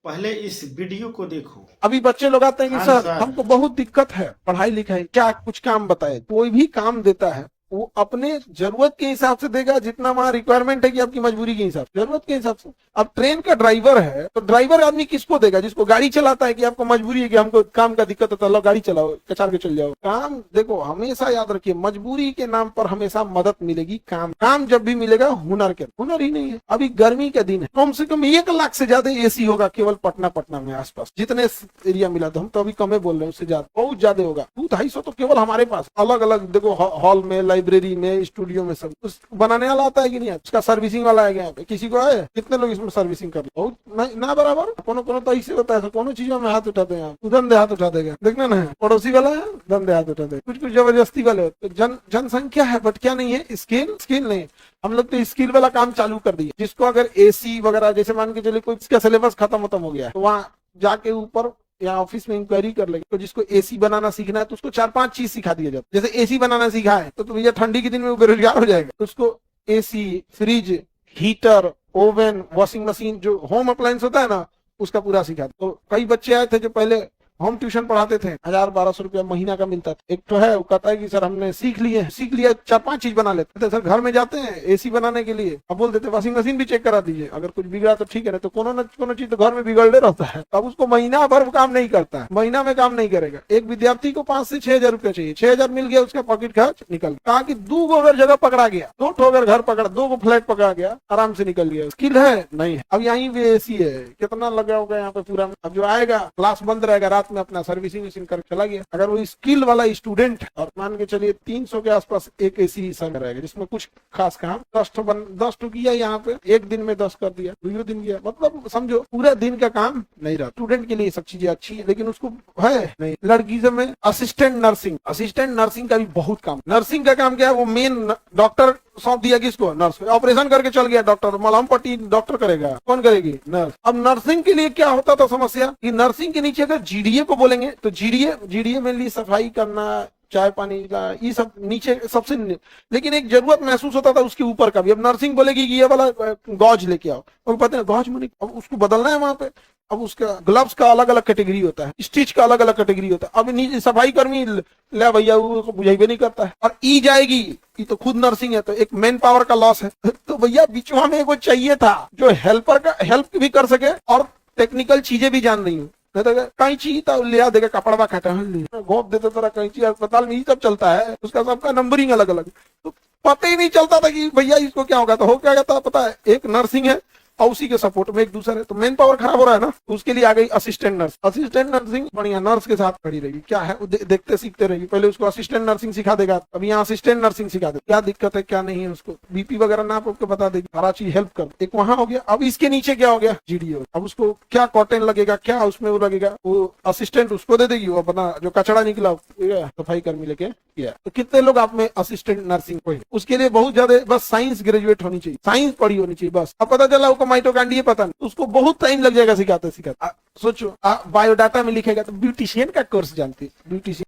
पहले इस वीडियो को देखो। अभी बच्चे लोग आते हैं कि हाँ, सर सर। हमको बहुत दिक्कत है पढ़ाई लिखाई, क्या कुछ काम बताए। कोई भी काम देता है वो अपने जरूरत के हिसाब से देगा, जितना वहां रिक्वायरमेंट है कि आपकी मजबूरी के हिसाब से, जरूरत के हिसाब से। अब ट्रेन का ड्राइवर है तो ड्राइवर आदमी किसको देगा? जिसको गाड़ी चलाता है कि आपको मजबूरी है कि हमको काम का दिक्कत होता है, लो गाड़ी चलाओ, कचार के चल जाओ। काम देखो, हमेशा याद रखिए, मजबूरी के नाम पर हमेशा मदद मिलेगी। काम जब भी मिलेगा हुनर के, हुनर ही नहीं है। अभी गर्मी का दिन है, कम से कम 1 लाख से ज्यादा एसी होगा केवल पटना में आसपास, जितने एरिया मिला था। हम तो अभी कमे बोल रहे हैं, उससे ज्यादा बहुत ज्यादा होगा। 200-250 तो केवल हमारे पास अलग अलग देखो, हॉल में, लाइब्रेरी में, स्टूडियो में, सब उस बनाने वाला आता है कि नहीं? उसका सर्विसिंग वाला है यहाँ पे, किसी को है? कितने लोग इसमें सर्विसिंग कर बहुत ना बराबर। कोनो तो ऐसे होता है, कोनो चीजों में हाथ उठाते हैं, धंधे हाथ उठा देगा। देखना ना, पड़ोसी वाला है धंधे हाथ उठा देगा, कुछ जबरदस्ती वाले होते। जनसंख्या है बट क्या नहीं है? स्किल नहीं। हम लोग तो स्किल वाला काम चालू कर दिया, जिसको अगर एसी वगैरह, जैसे मान के चलिए कोई इसका सिलेबस खत्म हो गया है तो वहाँ जाके ऊपर या ऑफिस में इंक्वायरी कर लेंगे। तो जिसको एसी बनाना सीखना है तो उसको 4-5 चीज सिखा दिया जाता है। जैसे एसी बनाना सीखा है तो भैया ठंडी के दिन में वो बेरोजगार हो जाएगा, तो उसको AC, fridge, heater, oven, washing machine, जो होम अप्लायंस होता है ना, उसका पूरा सिखा। तो कई बच्चे आए थे जो पहले होम ट्यूशन पढ़ाते थे, 1000-1200 रुपया महीना का मिलता था। एक तो है वो कहता है कि सर हमने सीख लिया 4-5 चीज बना लेते थे। सर घर में जाते हैं एसी बनाने के लिए, अब बोल देते वॉशिंग मशीन भी चेक करा दीजिए, अगर कुछ बिगड़ा तो ठीक है, तो कोनो चीज तो घर में बिगड़े रहता है। अब उसको महीना भर काम नहीं करता है, महीना में काम नहीं करेगा। एक विद्यार्थी को 5 से 6 हजार रुपया चाहिए, 6 हजार मिल गया, उसका पॉकेट खर्च निकल। कहा कि 2 गो अगर जगह पकड़ा गया, 2 अगर घर पकड़ा, 2 गो फ्लैट पकड़ा गया, आराम से निकल गया। स्किल है नहीं है। अब यहाँ भी एसी है, कितना लगा होगा यहाँ पे पूरा। अब जो आएगा क्लास बंद रहेगा, रात में अपना सर्विसिंग कर चला गया। अगर वो स्किल वाला स्टूडेंट है और मान के चलिए 300 के आसपास एक एसी संग रहेगा, जिसमें कुछ खास काम 10 तो किया यहाँ पे, एक दिन में 10 कर दिया, 2 दिन किया, मतलब समझो पूरा दिन का काम नहीं रहा। स्टूडेंट के लिए सब चीजें अच्छी है, लेकिन उसको है नहीं। लड़की से में असिस्टेंट नर्सिंग का भी बहुत काम। नर्सिंग का काम क्या है? वो मेन डॉक्टर सौंप दिया किसको? नर्स। ऑपरेशन करके चल गया डॉक्टर, मलहम पट्टी डॉक्टर करेगा, कौन करेगी? नर्स। अब नर्सिंग के लिए क्या होता था समस्या कि नर्सिंग के नीचे अगर जीडीए को बोलेंगे तो जीडीए में ली सफाई करना, चाय पानी का, ये सब नीचे सबसे, लेकिन एक जरूरत महसूस होता था उसके ऊपर का भी। अब नर्सिंग बोलेगी कि ये वाला गॉज लेके आओ, और पता है गॉज में अब उसको बदलना है वहां पे। अब उसका ग्लव्स का अलग अलग कैटेगरी होता है, स्टिच का अलग अलग कैटेगरी होता है। अब नीचे सफाई कर्मी ले भैया वो बुझाई नहीं करता है, और ई जाएगी, ये तो खुद नर्सिंग है, तो एक मैन पावर का लॉस है। तो भैया बीचवा में एगो चाहिए था जो हेल्प भी कर सके और टेक्निकल चीजें भी जान रही हूँ। कैंची तो ले देगा, कपड़ा काटा घोप देते तरह कैंची। अस्पताल में ये सब चलता है, उसका सबका नंबरिंग अलग अलग, तो पता ही नहीं चलता था कि भैया इसको क्या होगा। तो हो क्या था पता है? एक नर्सिंग है और उसी के सपोर्ट में एक दूसरा है, तो मेन पावर खराब हो रहा है ना, उसके लिए आ गई असिस्टेंट नर्स। असिस्टेंट नर्सिंग बढ़िया नर्स के साथ खड़ी रहेगी, क्या है देखते सीखते रहेगी। पहले उसको असिस्टेंट नर्सिंग सिखा देगा, अब यहाँ असिस्टेंट नर्सिंग सिखा दे, क्या दिक्कत है क्या नहीं है, उसको बीपी वगैरह नाप के बता देगी, सारा चीज हेल्प कर। एक वहां हो गया। अब इसके नीचे क्या हो गया? जीडीओ। अब उसको क्या कॉटन लगेगा, क्या उसमें वो लगेगा, वो असिस्टेंट उसको दे देगी, वो अपना जो कचड़ा निकला सफाई कर्मी लेके किया। तो कितने लोग आप में असिस्टेंट नर्सिंग को? उसके लिए बहुत ज्यादा बस साइंस ग्रेजुएट होनी चाहिए, साइंस पढ़ी होनी चाहिए बस। अब पता चला उसको माइटोकांड्रिया पता नहीं, उसको बहुत टाइम लग जाएगा सिखाते। सोचो बायोडाटा में लिखेगा तो ब्यूटिशियन का कोर्स जानती है, ब्यूटिशियन